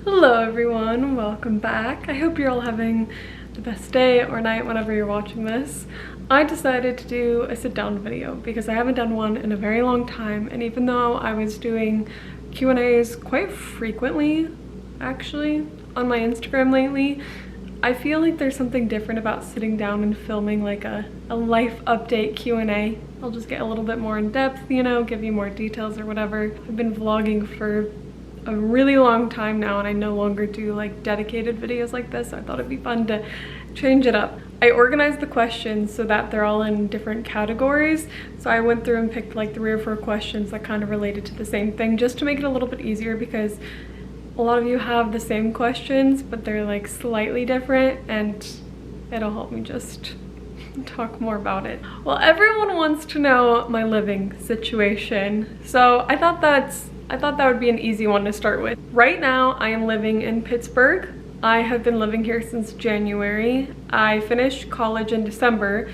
Hello everyone, welcome back. I hope you're all having the best day or night whenever you're watching this. I decided to do a sit down video because I haven't done one in a very long time, and even though I was doing Q&As quite frequently actually on my Instagram lately, I feel like there's something different about sitting down and filming like a life update Q&A. I'll just get a little bit more in depth, you know, give you more details or whatever. I've been vlogging for a really long time now and I no longer do like dedicated videos like this, so I thought it'd be fun to change it up. I organized the questions so that they're all in different categories, so I went through and picked like 3 or 4 questions that kind of related to the same thing, just to make it a little bit easier, because a lot of you have the same questions but they're like slightly different, and it'll help me just talk more about it. Well, everyone wants to know my living situation, so I thought that would be an easy one to start with. Right now, I am living in Pittsburgh. I have been living here since January. I finished college in December,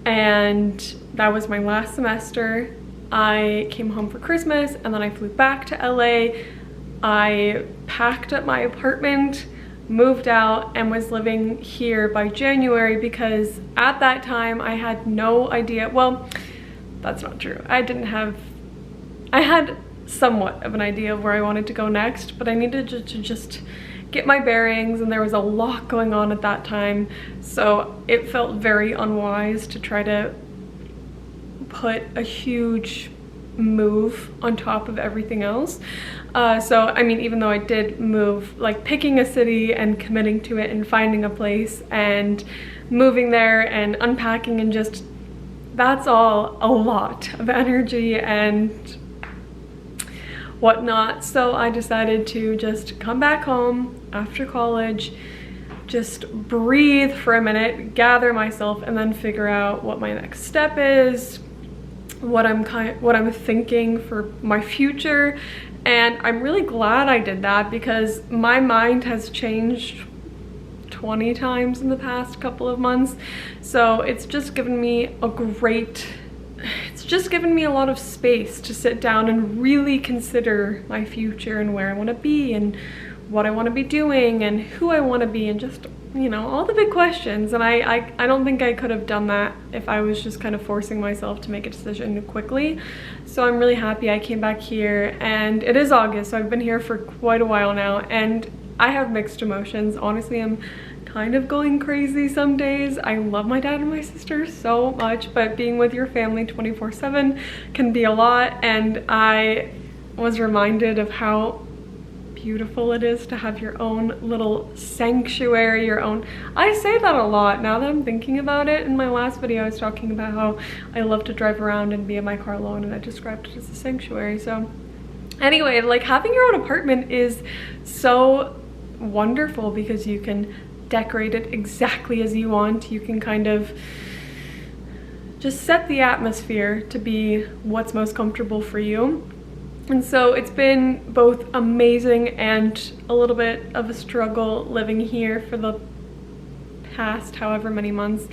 and that was my last semester. I came home for Christmas, and then I flew back to LA. I packed up my apartment, moved out, and was living here by January because at that time I had no idea. Well, that's not true. I had somewhat of an idea of where I wanted to go next, but I needed to just get my bearings, and there was a lot going on at that time, so it felt very unwise to try to put a huge move on top of everything else. So I mean, even though I did move, like picking a city and committing to it and finding a place and moving there and unpacking, and just that's all a lot of energy and whatnot. So I decided to just come back home after college, just breathe for a minute, gather myself, and then figure out what my next step is, what I'm thinking for my future. And I'm really glad I did that because my mind has changed 20 times in the past couple of months. So it's just given me a lot of space to sit down and really consider my future and where I want to be and what I want to be doing and who I want to be, and just, you know, all the big questions. And I don't think I could have done that if I was just kind of forcing myself to make a decision quickly. So I'm really happy I came back here, and it is August, so I've been here for quite a while now, and I have mixed emotions. Honestly, I'm kind of going crazy some days. I love my dad and my sister so much, but being with your family 24/7 can be a lot, and I was reminded of how beautiful it is to have your own little sanctuary, your own. I say that a lot now that I'm thinking about it. In my last video I was talking about how I love to drive around and be in my car alone, and I described it as a sanctuary. So anyway, like having your own apartment is so wonderful because you can decorate it exactly as you want. You can kind of just set the atmosphere to be what's most comfortable for you. And so it's been both amazing and a little bit of a struggle living here for the past however many months,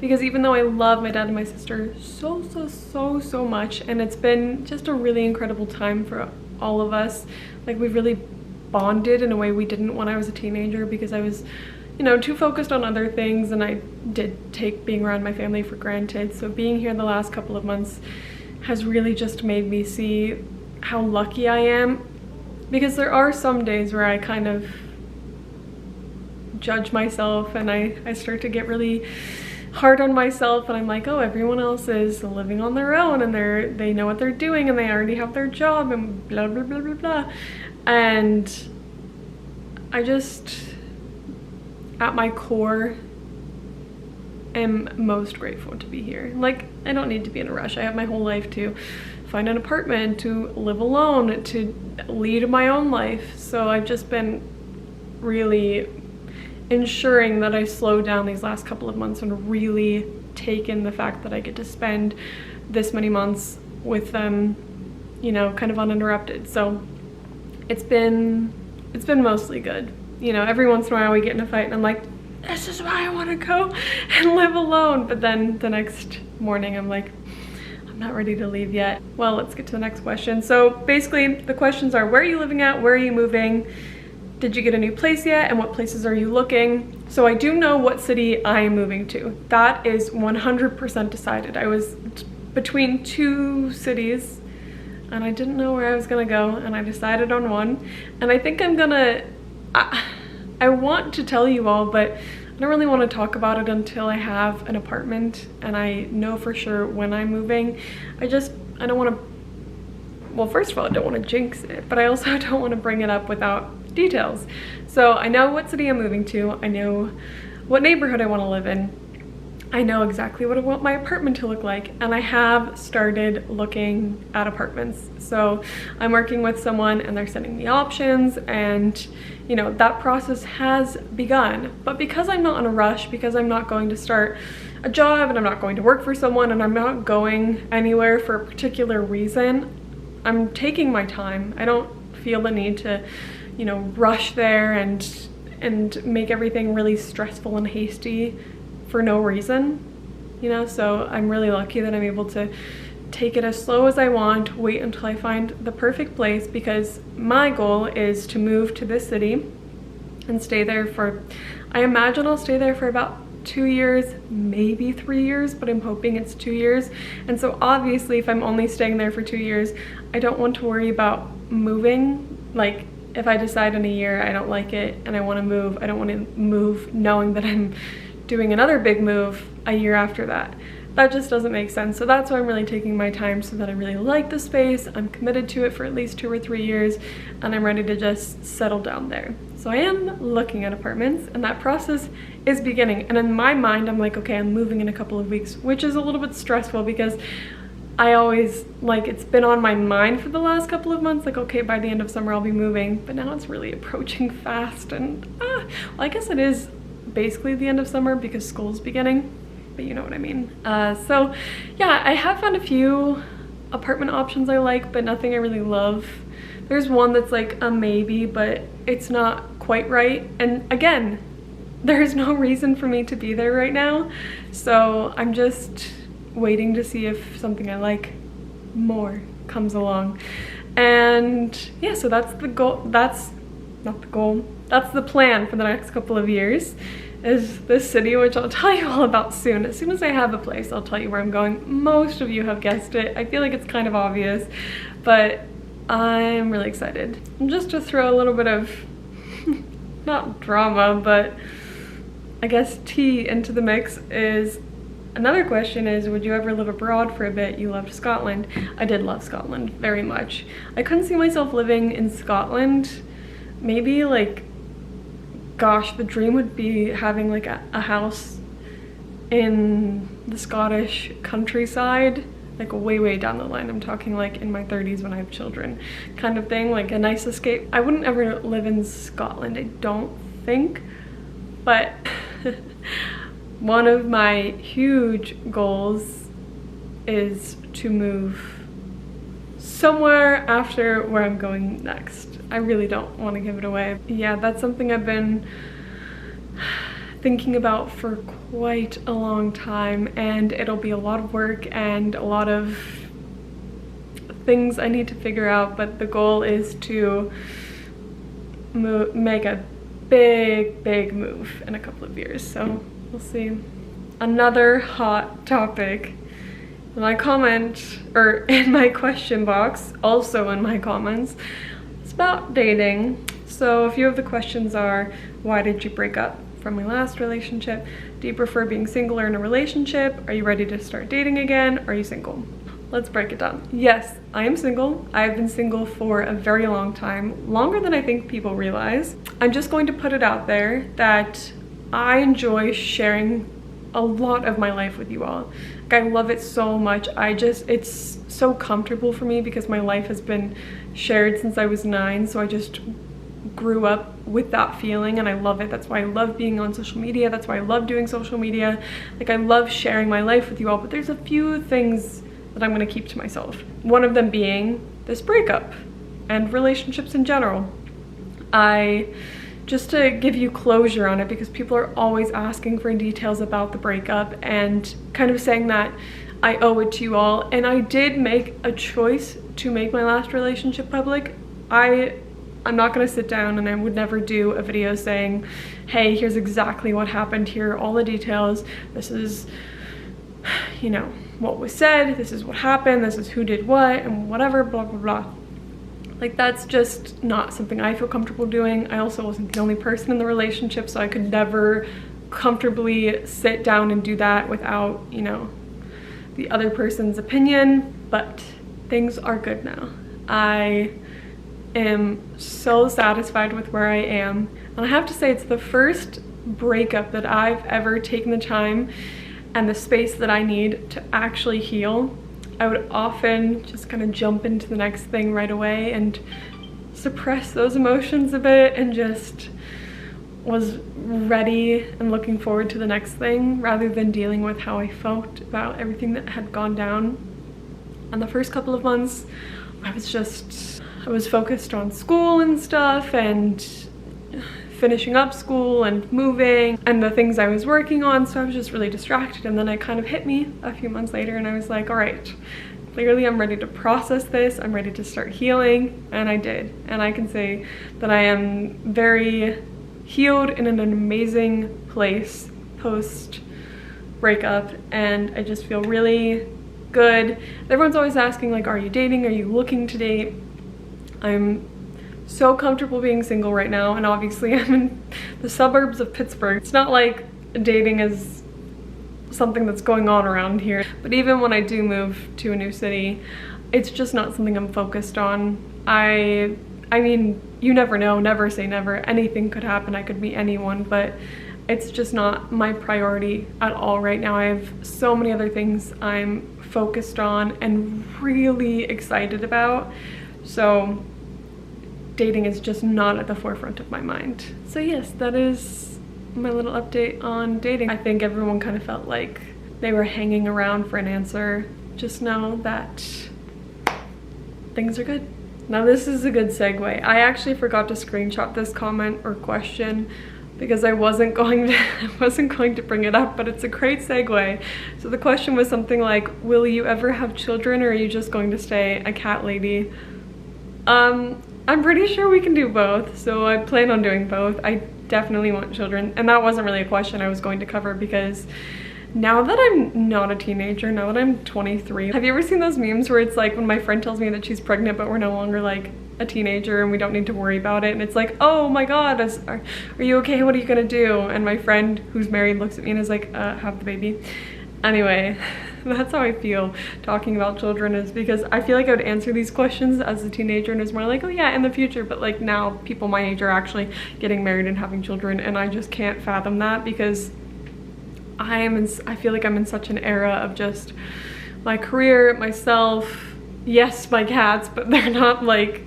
because even though I love my dad and my sister so much, and it's been just a really incredible time for all of us, like we've really bonded in a way we didn't when I was a teenager, because I was, you know, too focused on other things, and I did take being around my family for granted. So being here the last couple of months has really just made me see how lucky I am, because there are some days where I kind of judge myself and I start to get really hard on myself, and I'm like, oh, everyone else is living on their own and they know what they're doing and they already have their job and blah blah blah blah blah. And I just, at my core, am most grateful to be here. Like, I don't need to be in a rush. I have my whole life to find an apartment, to live alone, to lead my own life. So I've just been really ensuring that I slow down these last couple of months and really take in the fact that I get to spend this many months with them, you know, kind of uninterrupted. So it's been mostly good. You know, every once in a while we get in a fight and I'm like, this is why I want to go and live alone. But then the next morning I'm like, I'm not ready to leave yet. Well, let's get to the next question. So basically the questions are, where are you living at? Where are you moving? did you get a new place yet, and what places are you looking? So I do know what city I am moving to. That is 100% decided. I was between 2 cities and I didn't know where I was gonna go, and I decided on one. And I think I'm gonna, I want to tell you all, but I don't really want to talk about it until I have an apartment and I know for sure when I'm moving. I don't want to, well, first of all, I don't want to jinx it, but I also don't want to bring it up without details. So I know what city I'm moving to. I know what neighborhood I want to live in. I know exactly what I want my apartment to look like, and I have started looking at apartments. So I'm working with someone and they're sending me options, and you know, that process has begun. But because I'm not in a rush, because I'm not going to start a job and I'm not going to work for someone and I'm not going anywhere for a particular reason, I'm taking my time. I don't feel the need to, you know, rush there and make everything really stressful and hasty for no reason, you know. So I'm really lucky that I'm able to take it as slow as I want, wait until I find the perfect place, because my goal is to move to this city and stay there for, I imagine I'll stay there for about 2 years, maybe 3 years, but I'm hoping it's 2 years. And so obviously if I'm only staying there for 2 years, I don't want to worry about moving. Like, if I decide in a year I don't like it and I want to move, I don't want to move knowing that I'm doing another big move a year after that. That just doesn't make sense. So that's why I'm really taking my time, so that I really like the space, I'm committed to it for at least 2 or 3 years, and I'm ready to just settle down there. So I am looking at apartments, and that process is beginning. And in my mind, I'm like, okay, I'm moving in a couple of weeks, which is a little bit stressful because I always, like, it's been on my mind for the last couple of months, like, okay, by the end of summer I'll be moving, but now it's really approaching fast, and well, I guess it is basically the end of summer because school's beginning, but you know what I mean. So yeah, I have found a few apartment options I like, but nothing I really love. There's one that's like a maybe, but it's not quite right. And again, there's no reason for me to be there right now. So I'm just waiting to see if something I like more comes along. And yeah, so that's the goal. That's not the goal. That's the plan for the next couple of years, is this city, which I'll tell you all about soon. As soon as I have a place, I'll tell you where I'm going. Most of you have guessed it. I feel like it's kind of obvious, but I'm really excited. And just to throw a little bit of, not drama, but I guess tea into the mix, is another question is, would you ever live abroad for a bit? You loved Scotland. I did love Scotland very much. I couldn't see myself living in Scotland. Maybe like, gosh, the dream would be having like a house in the Scottish countryside, like way down the line. I'm talking like in my 30s when I have children kind of thing, like a nice escape. I wouldn't ever live in Scotland, I don't think, but one of my huge goals is to move somewhere after where I'm going next. I really don't want to give it away. Yeah, that's something I've been thinking about for quite a long time, and it'll be a lot of work and a lot of things I need to figure out, but the goal is to make a big move in a couple of years, so we'll see. Another hot topic in my comment, or in my question box, also in my comments, it's about dating. So a few of the questions are, why did you break up from my last relationship? Do you prefer being single or in a relationship? Are you ready to start dating again? Are you single? Let's break it down. Yes, I am single. I've been single for a very long time, longer than I think people realize. I'm just going to put it out there that I enjoy sharing a lot of my life with you all. Like, I love it so much. It's so comfortable for me because my life has been shared since I was 9, so I just grew up with that feeling and I love it. That's why I love being on social media. That's why I love doing social media. Like, I love sharing my life with you all, but there's a few things that I'm gonna keep to myself. One of them being this breakup and relationships in general. Just to give you closure on it, because people are always asking for details about the breakup and kind of saying that I owe it to you all. And I did make a choice to make my last relationship public. I I'm not going to sit down, and I would never do a video saying, hey, here's exactly what happened, here are all the details, this is, you know, what was said, this is what happened, this is who did what, and whatever, blah, blah, blah. Like, that's just not something I feel comfortable doing. I also wasn't the only person in the relationship, so I could never comfortably sit down and do that without, you know, the other person's opinion. But things are good now. I am so satisfied with where I am. And I have to say, it's the first breakup that I've ever taken the time and the space that I need to actually heal. I would often just kind of jump into the next thing right away and suppress those emotions a bit, and just was ready and looking forward to the next thing rather than dealing with how I felt about everything that had gone down. And the first couple of months, I was focused on school and stuff, and finishing up school and moving and the things I was working on, so I was just really distracted. And then it kind of hit me a few months later, and I was like, all right, clearly I'm ready to process this, I'm ready to start healing. And I did, and I can say that I am very healed and in an amazing place post breakup, and I just feel really good. Everyone's always asking, like, are you dating, are you looking to date? I'm so comfortable being single right now, and obviously I'm in the suburbs of Pittsburgh. It's not like dating is something that's going on around here, but even when I do move to a new city, it's just not something I'm focused on. I mean, you never know, never say never, anything could happen, I could meet anyone, but it's just not my priority at all right now. I have so many other things I'm focused on and really excited about, so dating is just not at the forefront of my mind. So yes, that is my little update on dating. I think everyone kind of felt like they were hanging around for an answer. Just know that things are good. Now this is a good segue. I actually forgot to screenshot this comment or question because I wasn't going to bring it up, but it's a great segue. So the question was something like, will you ever have children, or are you just going to stay a cat lady? I'm pretty sure we can do both, so I plan on doing both. I definitely want children, and that wasn't really a question I was going to cover, because now that I'm not a teenager, now that I'm 23, have you ever seen those memes where it's like when my friend tells me that she's pregnant but we're no longer like a teenager and we don't need to worry about it, and it's like, oh my god, are you okay, what are you gonna do? And my friend who's married looks at me and is like, have the baby. Anyway, that's how I feel talking about children, is because I feel like I would answer these questions as a teenager and it's more like, oh yeah, in the future, but like now people my age are actually getting married and having children, and I just can't fathom that, because I feel like I'm in such an era of just my career, myself, yes, my cats, but they're not like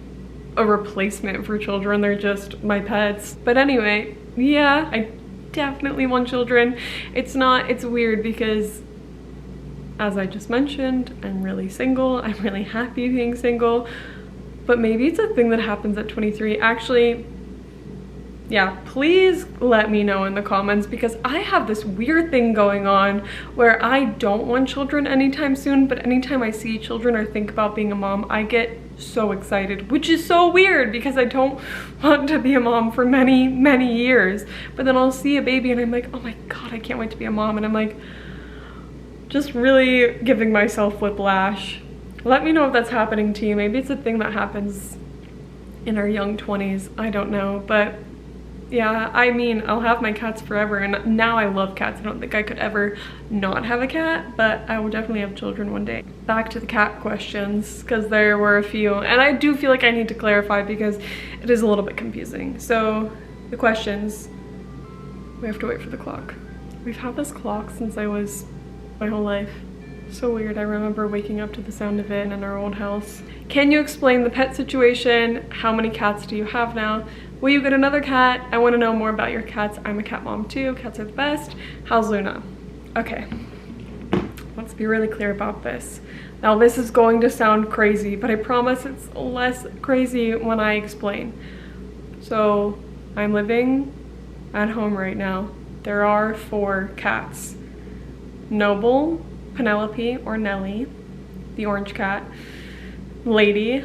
a replacement for children, they're just my pets. But anyway, yeah, I definitely want children. It's weird because, as I just mentioned, I'm really single. I'm really happy being single, but maybe it's a thing that happens at 23. Actually, yeah, please let me know in the comments, because I have this weird thing going on where I don't want children anytime soon, but anytime I see children or think about being a mom, I get so excited, which is so weird because I don't want to be a mom for many, many years. But then I'll see a baby and I'm like, oh my god, I can't wait to be a mom, and I'm like, just really giving myself whiplash. Let me know if that's happening to you. Maybe it's a thing that happens in our young 20s, I don't know. But yeah, I mean, I'll have my cats forever, and now I love cats. I don't think I could ever not have a cat, but I will definitely have children one day. Back to the cat questions, because there were a few, and I do feel like I need to clarify because it is a little bit confusing. So the questions, we have to wait for the clock. We've had this clock since I was my whole life. So weird. I remember waking up to the sound of it in our old house. Can you explain the pet situation? How many cats do you have now? Will you get another cat? I want to know more about your cats. I'm a cat mom too. Cats are the best. How's Luna? Okay, let's be really clear about this. Now this is going to sound crazy, but I promise it's less crazy when I explain. So I'm living at home right now. There are 4 cats. Noble, Penelope or Nellie, the orange cat, Lady,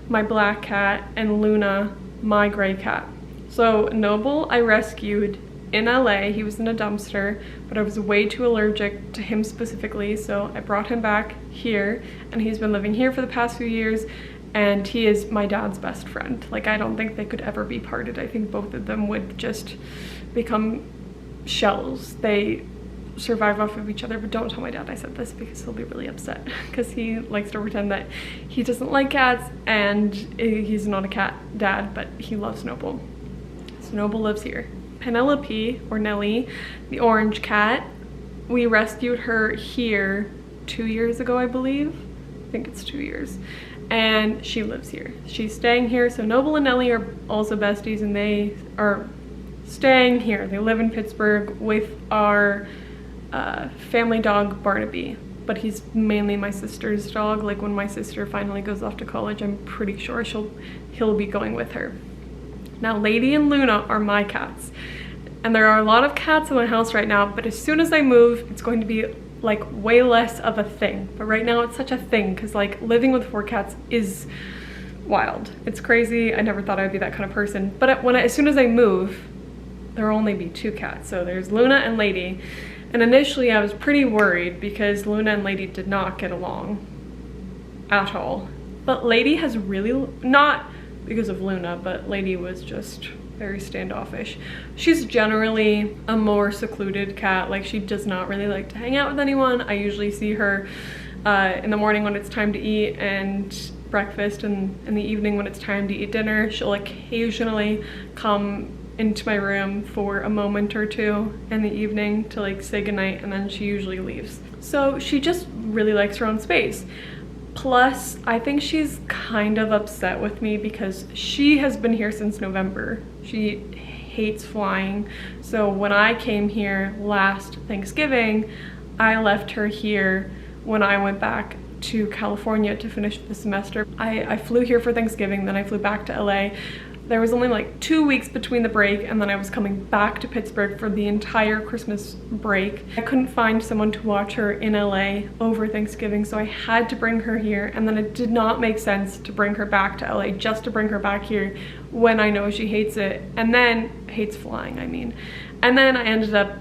my black cat, and Luna, my gray cat. So Noble I rescued in LA. He was in a dumpster, but I was way too allergic to him specifically, so I brought him back here, and he's been living here for the past few years, and he is my dad's best friend. Like, I don't think they could ever be parted. I think both of them would just become shells. They survive off of each other, but don't tell my dad I said this because he'll be really upset, because he likes to pretend that he doesn't like cats, and he's not a cat dad, but he loves Noble. So Noble lives here. Penelope, or Nellie, the orange cat, we rescued her here 2 years ago, I believe. I think it's 2 years. And she lives here. She's staying here. So Noble and Nellie are also besties, and they are staying here. They live in Pittsburgh with our family dog, Barnaby. But he's mainly my sister's dog. Like, when my sister finally goes off to college, I'm pretty sure he'll be going with her. Now, Lady and Luna are my cats. And there are a lot of cats in my house right now, but as soon as I move, it's going to be like way less of a thing. But right now it's such a thing, because like living with 4 cats is wild. It's crazy. I never thought I'd be that kind of person. But as soon as I move, there will only be 2 cats. So there's Luna and Lady. And initially I was pretty worried because Luna and Lady did not get along at all. But Lady has really, not because of Luna, but Lady was just very standoffish. She's generally a more secluded cat. Like, she does not really like to hang out with anyone. I usually see her in the morning when it's time to eat and breakfast, and in the evening when it's time to eat dinner. She'll occasionally come into my room for a moment or two in the evening to like say goodnight, and then she usually leaves. So she just really likes her own space. Plus, I think she's kind of upset with me because she has been here since November. She hates flying. So when I came here last Thanksgiving, I left her here when I went back to California to finish the semester. I flew here for Thanksgiving, then I flew back to LA. There was only like 2 weeks between the break, and then I was coming back to Pittsburgh for the entire Christmas break. I couldn't find someone to watch her in LA over Thanksgiving, so I had to bring her here, and then it did not make sense to bring her back to LA just to bring her back here when I know she hates it, and then hates flying, I mean. And then I ended up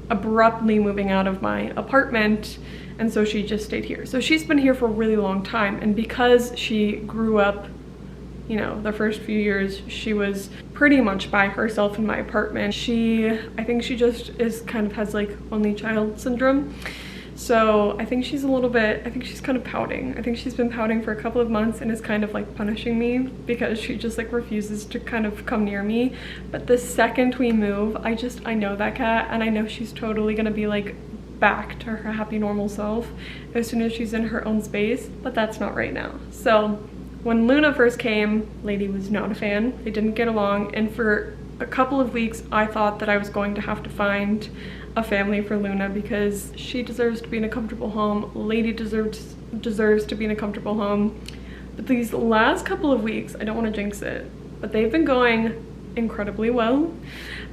abruptly moving out of my apartment, and so she just stayed here. So she's been here for a really long time, and because she grew up, you know, the first few years, she was pretty much by herself in my apartment. I think she just has like only child syndrome. So I think she's kind of pouting. I think she's been pouting for a couple of months and is kind of like punishing me because she just like refuses to kind of come near me. But the second we move, I know that cat, and I know she's totally gonna be like back to her happy normal self as soon as she's in her own space, but that's not right now. So when Luna first came, Lady was not a fan. They didn't get along, and for a couple of weeks I thought that I was going to have to find a family for Luna because she deserves to be in a comfortable home. Lady deserves to be in a comfortable home. But these last couple of weeks, I don't want to jinx it, but they've been going incredibly well.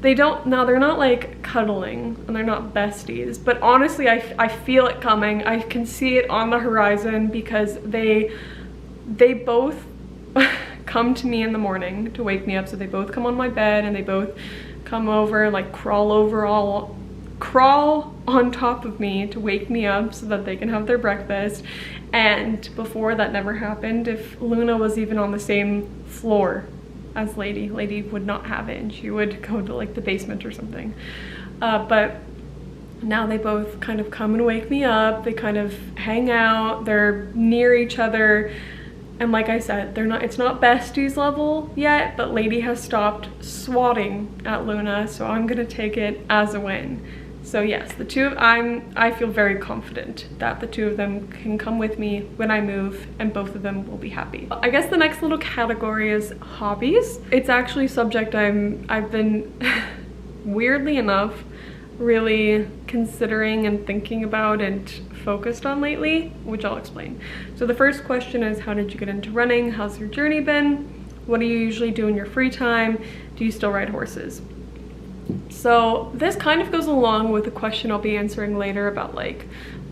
They're not like cuddling and they're not besties, but honestly I feel it coming. I can see it on the horizon because they both come to me in the morning to wake me up. So they both come on my bed and they both come over and like crawl on top of me to wake me up so that they can have their breakfast. And before, that never happened. If Luna was even on the same floor as Lady would not have it, and she would go to like the basement or something. But now they both kind of come and wake me up. They kind of hang out, they're near each other. And like I said, it's not besties level yet, but Lady has stopped swatting at Luna, so I'm gonna take it as a win. So yes, I feel very confident that the 2 of them can come with me when I move, and both of them will be happy. I guess the next little category is hobbies. It's actually a subject I've been weirdly enough really considering and thinking about and focused on lately, which I'll explain. So the first question is, how did you get into running? How's your journey been? What do you usually do in your free time? Do you still ride horses? So this kind of goes along with the question I'll be answering later about like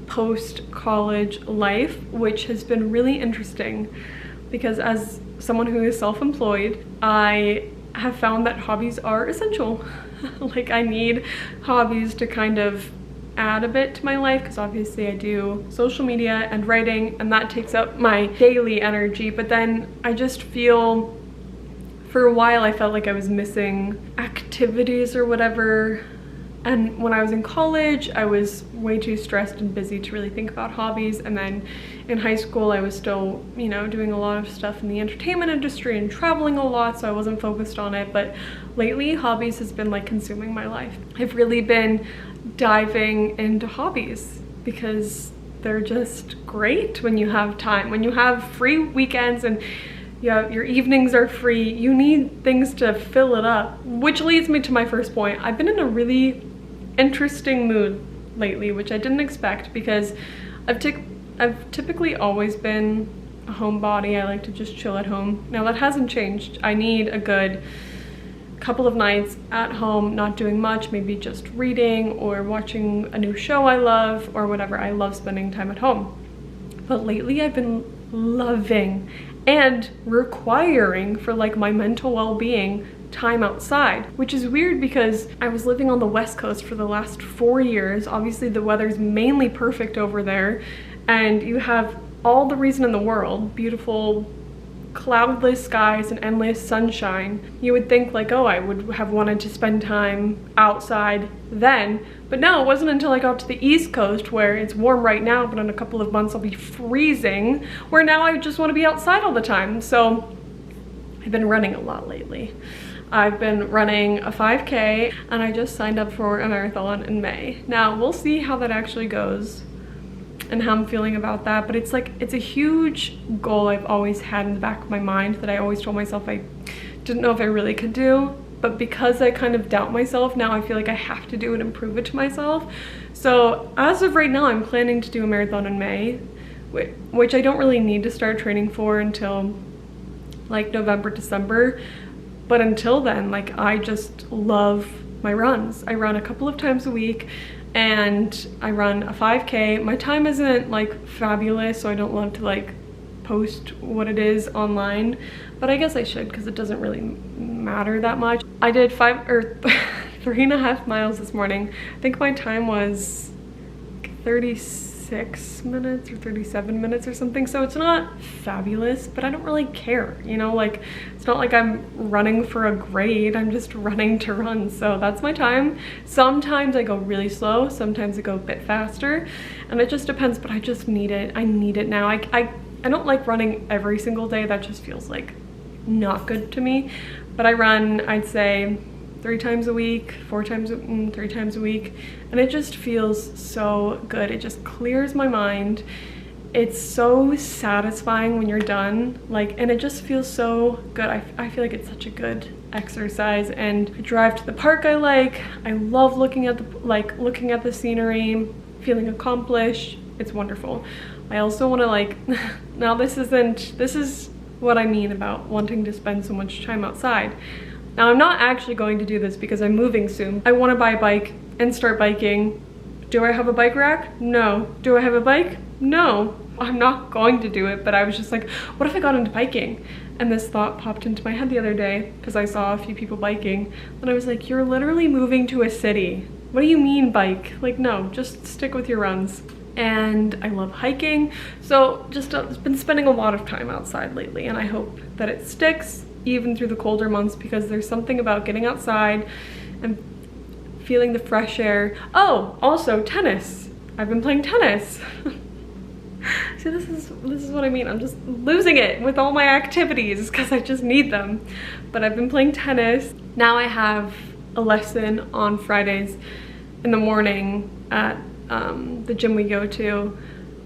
post-college life, which has been really interesting because as someone who is self-employed, I have found that hobbies are essential. Like, I need hobbies to kind of add a bit to my life, because obviously I do social media and writing, and that takes up my daily energy. But then I just feel, for a while I felt like I was missing activities or whatever. And when I was in college, I was way too stressed and busy to really think about hobbies. And then in high school, I was still, you know, doing a lot of stuff in the entertainment industry and traveling a lot, so I wasn't focused on it. But lately, hobbies has been like consuming my life. I've really been diving into hobbies because they're just great when you have time. When you have free weekends and your evenings are free, you need things to fill it up. Which leads me to my first point. I've been in a really interesting mood lately, which I didn't expect, because I've typically always been a homebody. I like to just chill at home. Now that hasn't changed. I need a good couple of nights at home, not doing much, maybe just reading or watching a new show I love or whatever. I love spending time at home. But lately I've been loving and requiring, for like my mental well-being, time outside, which is weird because I was living on the West Coast for the last 4 years. Obviously the weather's mainly perfect over there, and you have all the reason in the world, beautiful cloudless skies and endless sunshine. You would think like, oh, I would have wanted to spend time outside then, but no, it wasn't until I got to the East Coast, where it's warm right now, but in a couple of months I'll be freezing, where now I just want to be outside all the time. So I've been running a lot lately. I've been running a 5K, and I just signed up for a marathon in May. Now we'll see how that actually goes and how I'm feeling about that, but it's like, it's a huge goal I've always had in the back of my mind that I always told myself I didn't know if I really could do. But because I kind of doubt myself now, I feel like I have to do it and prove it to myself. So as of right now, I'm planning to do a marathon in May, which I don't really need to start training for until like November, December. But until then, like, I just love my runs. I run a couple of times a week, and I run a 5K. My time isn't like fabulous, so I don't love to like post what it is online, but I guess I should, because it doesn't really matter that much. I did 3.5 miles this morning. I think my time was 36 minutes or 37 minutes or something, so it's not fabulous, but I don't really care, you know, like, it's not like I'm running for a grade, I'm just running to run. So that's my time. Sometimes I go really slow, sometimes I go a bit faster, and it just depends, but I just need it. I need it now. I don't like running every single day. That just feels like not good to me, but I run, I'd say 3 times a week, 3 times a week, and it just feels so good. It just clears my mind. It's so satisfying when you're done, like, and it just feels so good. I feel like it's such a good exercise. And I drive to the park I like. I love looking at the scenery, feeling accomplished. It's wonderful. I also want to like, now this is what I mean about wanting to spend so much time outside. Now I'm not actually going to do this because I'm moving soon. I want to buy a bike and start biking. Do I have a bike rack? No. Do I have a bike? No. I'm not going to do it, but I was just like, what if I got into biking? And this thought popped into my head the other day because I saw a few people biking, and I was like, you're literally moving to a city. What do you mean bike? Like, no, just stick with your runs. And I love hiking, so just been spending a lot of time outside lately, and I hope that it sticks even through the colder months, because there's something about getting outside and feeling the fresh air. Oh, also tennis. I've been playing tennis. See, this is what I mean. I'm just losing it with all my activities because I just need them. But I've been playing tennis. Now I have a lesson on Fridays in the morning at the gym we go to.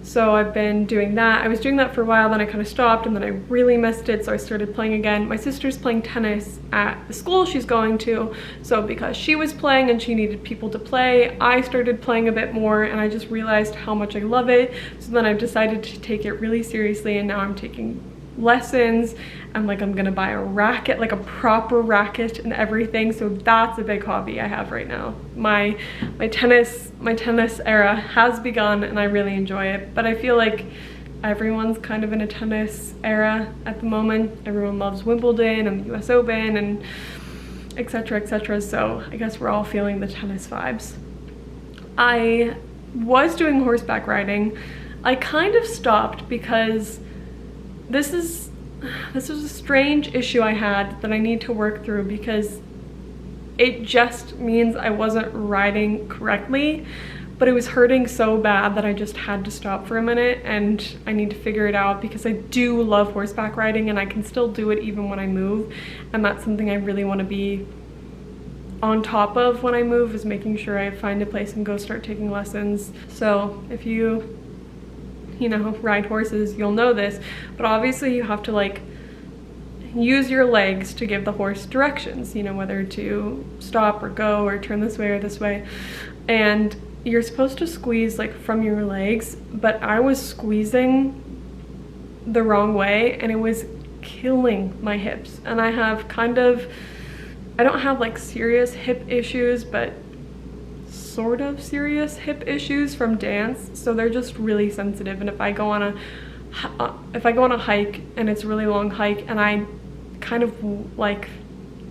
So I've been doing that. I was doing that for a while, then I kind of stopped, and then I really missed it, so I started playing again. My sister's playing tennis at the school she's going to, so because she was playing and she needed people to play, I started playing a bit more, and I just realized how much I love it. So then I've decided to take it really seriously, and now I'm taking lessons, and like I'm gonna buy a racket, like a proper racket and everything. So that's a big hobby I have right now. My tennis era has begun, and I really enjoy it, but I feel like everyone's kind of in a tennis era at the moment. Everyone loves Wimbledon and the US Open and etc, etc. So I guess we're all feeling the tennis vibes. I was doing horseback riding. I kind of stopped because this is a strange issue I had that I need to work through, because it just means I wasn't riding correctly, but it was hurting so bad that I just had to stop for a minute, and I need to figure it out because I do love horseback riding and I can still do it even when I move, and that's something I really want to be on top of when I move, is making sure I find a place and go start taking lessons. So if you know, ride horses, you'll know this, but obviously you have to like use your legs to give the horse directions, you know, whether to stop or go or turn this way or this way. And you're supposed to squeeze like from your legs, but I was squeezing the wrong way and it was killing my hips. And I have I don't have like serious hip issues, but sort of serious hip issues from dance, so they're just really sensitive. And if I go on a hike and it's a really long hike and I kind of like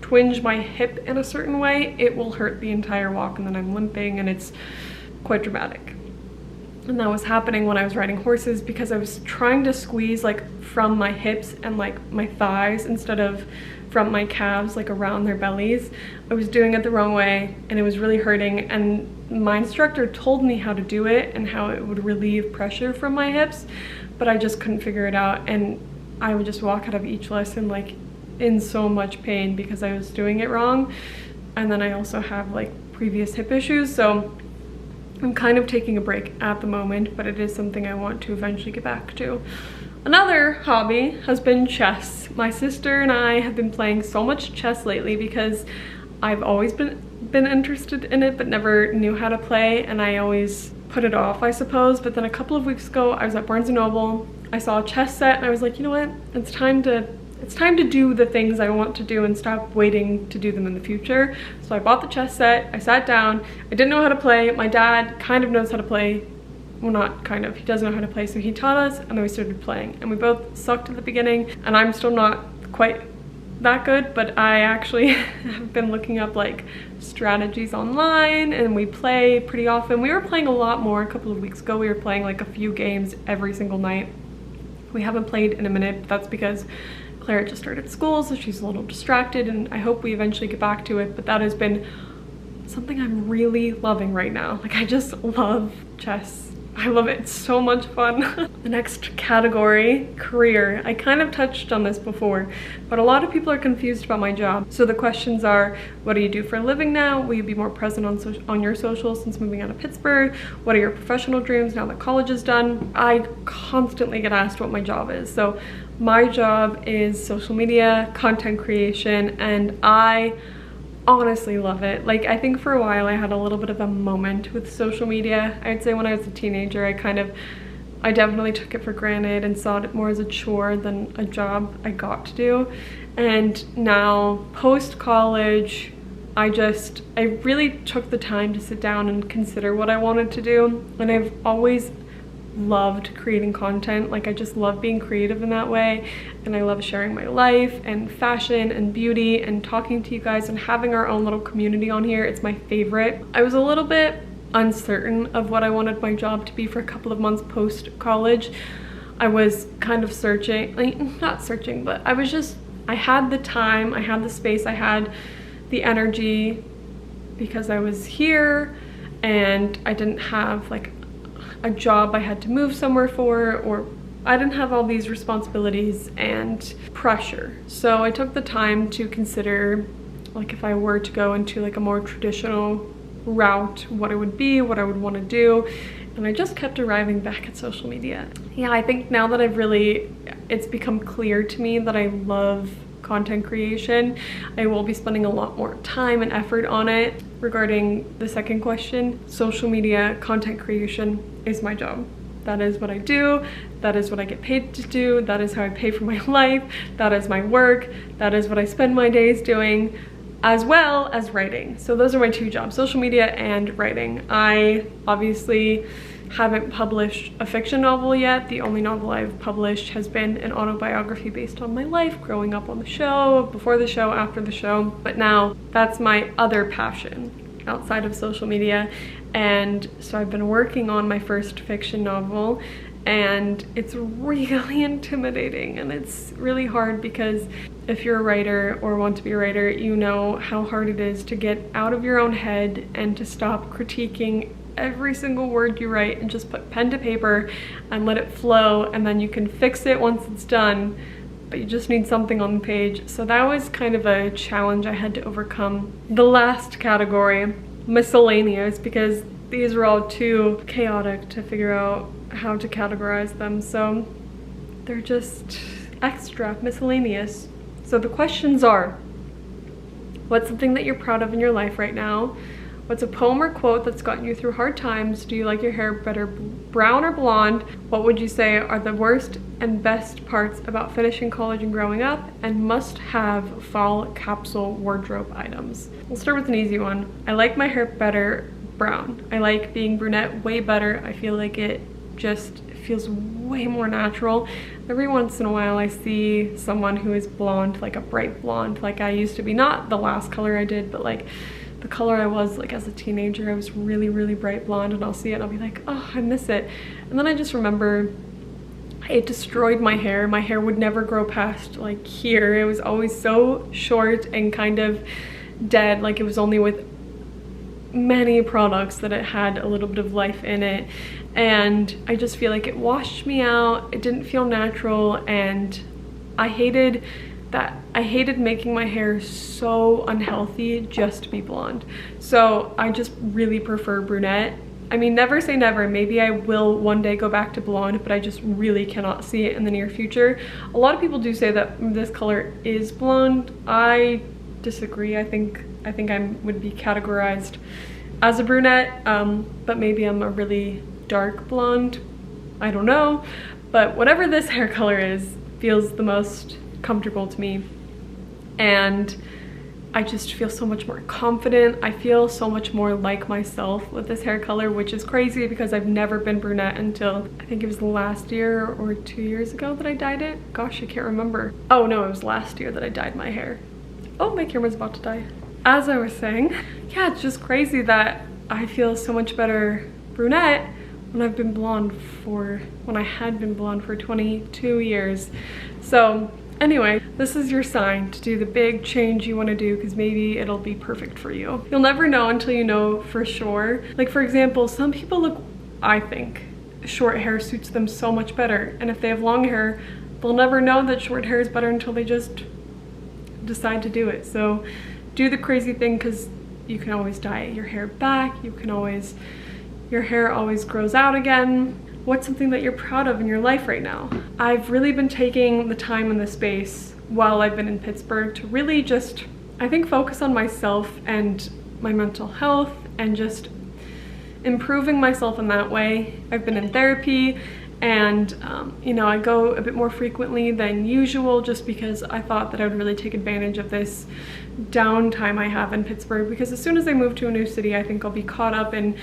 twinge my hip in a certain way, it will hurt the entire walk, and then I'm limping and it's quite dramatic. And that was happening when I was riding horses because I was trying to squeeze like from my hips and like my thighs instead of from my calves, like around their bellies. I was doing it the wrong way and it was really hurting, and my instructor told me how to do it and how it would relieve pressure from my hips, but I just couldn't figure it out, and I would just walk out of each lesson like in so much pain because I was doing it wrong. And then I also have like previous hip issues, so I'm kind of taking a break at the moment, but it is something I want to eventually get back to. Another hobby has been chess. My sister and I have been playing so much chess lately because I've always been interested in it but never knew how to play, and I always put it off, I suppose. But then a couple of weeks ago I was at Barnes & Noble, I saw a chess set and I was like, you know what, it's time to do the things I want to do and stop waiting to do them in the future. So I bought the chess set, I sat down, I didn't know how to play. My dad kind of knows how to play. Well, not kind of, he does know how to play, so he taught us, and then we started playing. And we both sucked at the beginning, and I'm still not quite that good, but I actually have been looking up like strategies online, and we play pretty often. We were playing a lot more a couple of weeks ago. We were playing like a few games every single night. We haven't played in a minute, but that's because Claire just started school, so she's a little distracted, and I hope we eventually get back to it. But that has been something I'm really loving right now. Like, I just love chess. I love it. It's so much fun. The next category, career. I kind of touched on this before, but a lot of people are confused about my job. So the questions are, what do you do for a living now? Will you be more present on your socials since moving out of Pittsburgh? What are your professional dreams now that college is done? I constantly get asked what my job is. So my job is social media, content creation, and I honestly love it. Like, I think for a while I had a little bit of a moment with social media. I'd say when I was a teenager, I definitely took it for granted and saw it more as a chore than a job I got to do. And now post-college, I really took the time to sit down and consider what I wanted to do. And I've always loved creating content. Like, I just love being creative in that way, and I love sharing my life and fashion and beauty and talking to you guys and having our own little community on here. It's my favorite. I was a little bit uncertain of what I wanted my job to be for a couple of months post-college. I was kind of searching, like, not searching, but I had the time, I had the space, I had the energy because I was here and I didn't have like a job I had to move somewhere for, or I didn't have all these responsibilities and pressure. So I took the time to consider, like, if I were to go into like a more traditional route, what it would be, what I would want to do. And I just kept arriving back at social media. Yeah, I think now that it's become clear to me that I love content creation, I will be spending a lot more time and effort on it. Regarding the second question, social media content creation is my job. That is what I do. That is what I get paid to do. That is how I pay for my life. That is my work. That is what I spend my days doing, as well as writing. So those are my two jobs, social media and writing. I obviously haven't published a fiction novel yet. The only novel I've published has been an autobiography based on my life growing up on the show, before the show, after the show. But now that's my other passion outside of social media. And so I've been working on my first fiction novel, and it's really intimidating, and it's really hard because if you're a writer or want to be a writer, you know how hard it is to get out of your own head and to stop critiquing every single word you write and just put pen to paper and let it flow, and then you can fix it once it's done, but you just need something on the page. So that was kind of a challenge I had to overcome. The last category, miscellaneous, because these were all too chaotic to figure out how to categorize them, so they're just extra, miscellaneous. So the questions are, what's something that you're proud of in your life right now? What's a poem or quote that's gotten you through hard times? Do you like your hair better brown or blonde? What would you say are the worst and best parts about finishing college and growing up? And must-have fall capsule wardrobe items. We'll start with an easy one. I like my hair better brown. I like being brunette way better. I feel like it just feels way more natural. Every once in a while I see someone who is blonde, like a bright blonde, like I used to be. Not the last color I did, but like the color I was like as a teenager. I was really bright blonde, and I'll see it and I'll be like, oh, I miss it. And then I just remember it destroyed my hair. My hair would never grow past like here. It was always so short and kind of dead, like it was only with many products that it had a little bit of life in it. And I just feel like it washed me out. It didn't feel natural, and I hated that. I hated making my hair so unhealthy just to be blonde. So I just really prefer brunette. I mean, never say never. Maybe I will one day go back to blonde, but I just really cannot see it in the near future. A lot of people do say that this color is blonde. I disagree. I think I would be categorized as a brunette, but maybe I'm a really dark blonde. I don't know. But whatever this hair color is, feels the most comfortable to me. And I just feel so much more confident. I feel so much more like myself with this hair color, which is crazy because I've never been brunette until I think it was last year or 2 years ago that I dyed it. Gosh, I can't remember. Oh no, it was last year that I dyed my hair. Oh, my camera's about to die. As I was saying, yeah, it's just crazy that I feel so much better brunette when I had been blonde for 22 years. So anyway, this is your sign to do the big change you want to do, because maybe it'll be perfect for you. You'll never know until you know for sure. Like for example, some people look, I think, short hair suits them so much better. And if they have long hair, they'll never know that short hair is better until they just decide to do it. So do the crazy thing, because you can always dye your hair back. Your hair always grows out again. What's something that you're proud of in your life right now? I've really been taking the time and the space while I've been in Pittsburgh to really just, I think, focus on myself and my mental health and just improving myself in that way. I've been in therapy, and you know, I go a bit more frequently than usual just because I thought that I would really take advantage of this downtime I have in Pittsburgh, because as soon as I move to a new city, I think I'll be caught up in,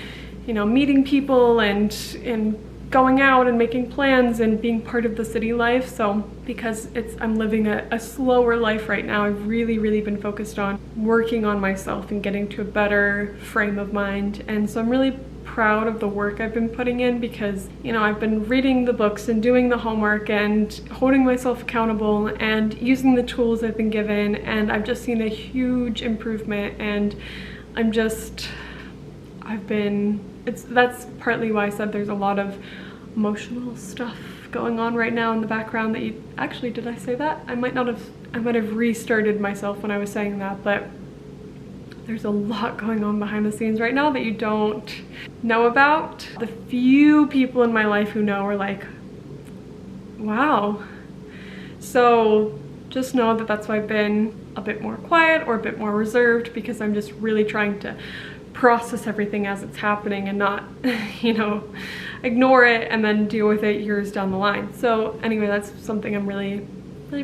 you know, meeting people and going out and making plans and being part of the city life. So because I'm living a slower life right now, I've really been focused on working on myself and getting to a better frame of mind. And so I'm really proud of the work I've been putting in, because, you know, I've been reading the books and doing the homework and holding myself accountable and using the tools I've been given, and I've just seen a huge improvement. And that's partly why I said there's a lot of emotional stuff going on right now in the background that you actually, did I say that? I might have restarted myself when I was saying that, but there's a lot going on behind the scenes right now that you don't know about. The few people in my life who know are like, wow. So just know that that's why I've been a bit more quiet or a bit more reserved, because I'm just really trying to process everything as it's happening and not, you know, ignore it and then deal with it years down the line. So anyway, that's something I'm really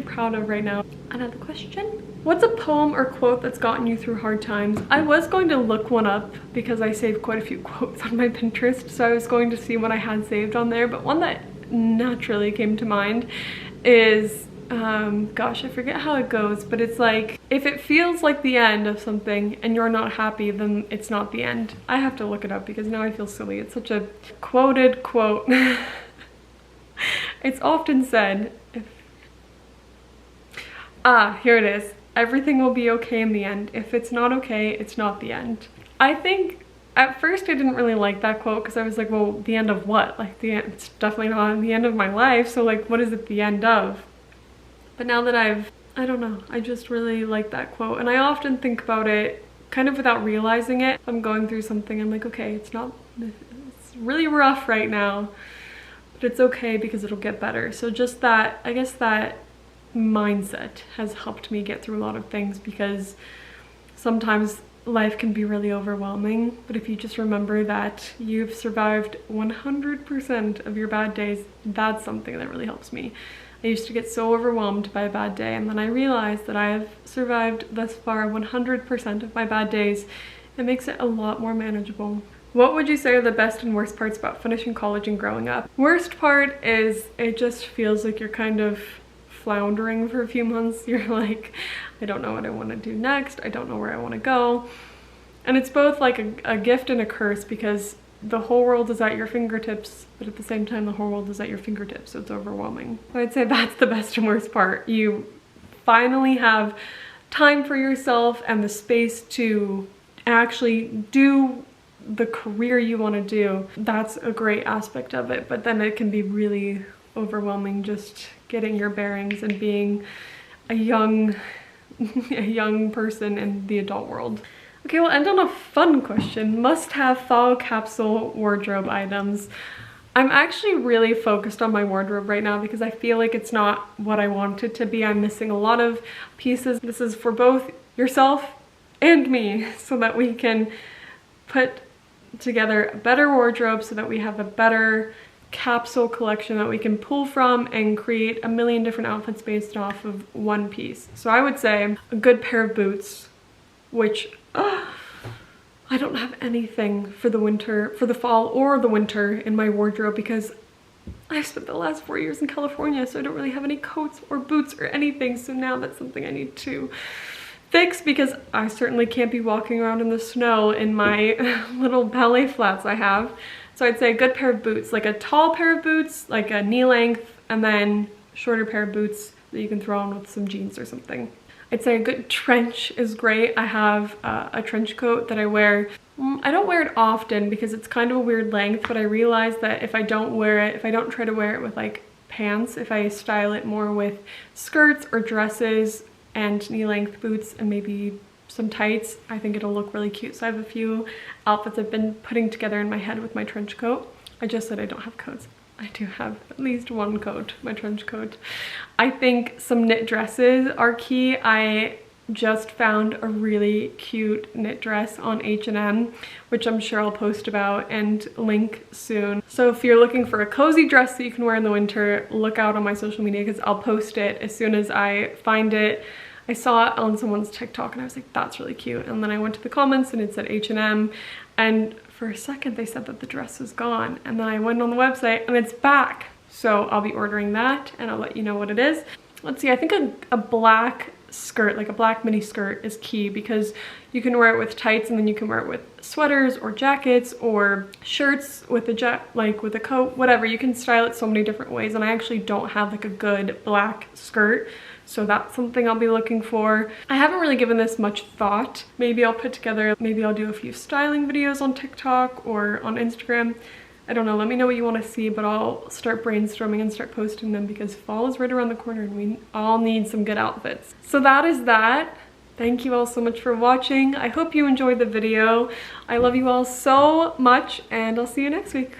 proud of right now. Another question. What's a poem or quote that's gotten you through hard times? I was going to look one up because I saved quite a few quotes on my Pinterest, so I was going to see what I had saved on there, but one that naturally came to mind is, gosh, I forget how it goes, but it's like, if it feels like the end of something and you're not happy, then it's not the end. I have to look it up because now I feel silly. It's such a quoted quote. It's often said, here it is. Everything will be okay in the end. If it's not okay, it's not the end. I think at first I didn't really like that quote because I was like, well, the end of what? Like, it's definitely not the end of my life, so like, what is it the end of? But now that I don't know, I just really like that quote, and I often think about it kind of without realizing it. If I'm going through something, I'm like, okay, it's really rough right now, but it's okay because it'll get better. So just that, I guess that mindset has helped me get through a lot of things, because sometimes life can be really overwhelming, but if you just remember that you've survived 100% of your bad days, that's something that really helps me. I used to get so overwhelmed by a bad day, and then I realized that I have survived thus far 100% of my bad days. It makes it a lot more manageable. What would you say are the best and worst parts about finishing college and growing up? Worst part is it just feels like you're kind of floundering for a few months. You're like, I don't know what I want to do next. I don't know where I want to go. And it's both like a gift and a curse, because the whole world is at your fingertips, but at the same time the whole world is at your fingertips, so it's overwhelming. I'd say that's the best and worst part. You finally have time for yourself and the space to actually do the career you want to do. That's a great aspect of it, but then it can be really overwhelming just getting your bearings and being a young person in the adult world. Okay, we'll end on a fun question. Must have fall capsule wardrobe items. I'm actually really focused on my wardrobe right now because I feel like it's not what I want it to be. I'm missing a lot of pieces. This is for both yourself and me, so that we can put together a better wardrobe, so that we have a better capsule collection that we can pull from and create a million different outfits based off of one piece. So I would say a good pair of boots, which I don't have anything for the winter, for the fall or the winter in my wardrobe, because I've spent the last 4 years in California, so I don't really have any coats or boots or anything. So now that's something I need to fix, because I certainly can't be walking around in the snow in my little ballet flats I have. So I'd say a good pair of boots, like a tall pair of boots, like a knee length, and then shorter pair of boots that you can throw on with some jeans or something. I'd say a good trench is great. I have a trench coat that I wear. I don't wear it often because it's kind of a weird length, but I realize that if I don't wear it, if I don't try to wear it with like pants, if I style it more with skirts or dresses and knee-length boots and maybe some tights, I think it'll look really cute. So I have a few outfits I've been putting together in my head with my trench coat. I just said I don't have coats. I do have at least one coat, my trench coat. I think some knit dresses are key. I just found a really cute knit dress on H&M, which I'm sure I'll post about and link soon. So if you're looking for a cozy dress that you can wear in the winter, look out on my social media because I'll post it as soon as I find it. I saw it on someone's TikTok and I was like, that's really cute. And then I went to the comments and it said H&M, and for a second they said that the dress was gone. And then I went on the website and it's back. So I'll be ordering that and I'll let you know what it is. Let's see, I think a black skirt, like a black mini skirt, is key because you can wear it with tights and then you can wear it with sweaters or jackets or shirts with a coat, whatever. You can style it so many different ways, and I actually don't have like a good black skirt. So that's something I'll be looking for. I haven't really given this much thought. Maybe I'll do a few styling videos on TikTok or on Instagram. I don't know, let me know what you want to see, but I'll start brainstorming and start posting them because fall is right around the corner and we all need some good outfits. So that is that. Thank you all so much for watching. I hope you enjoyed the video. I love you all so much and I'll see you next week.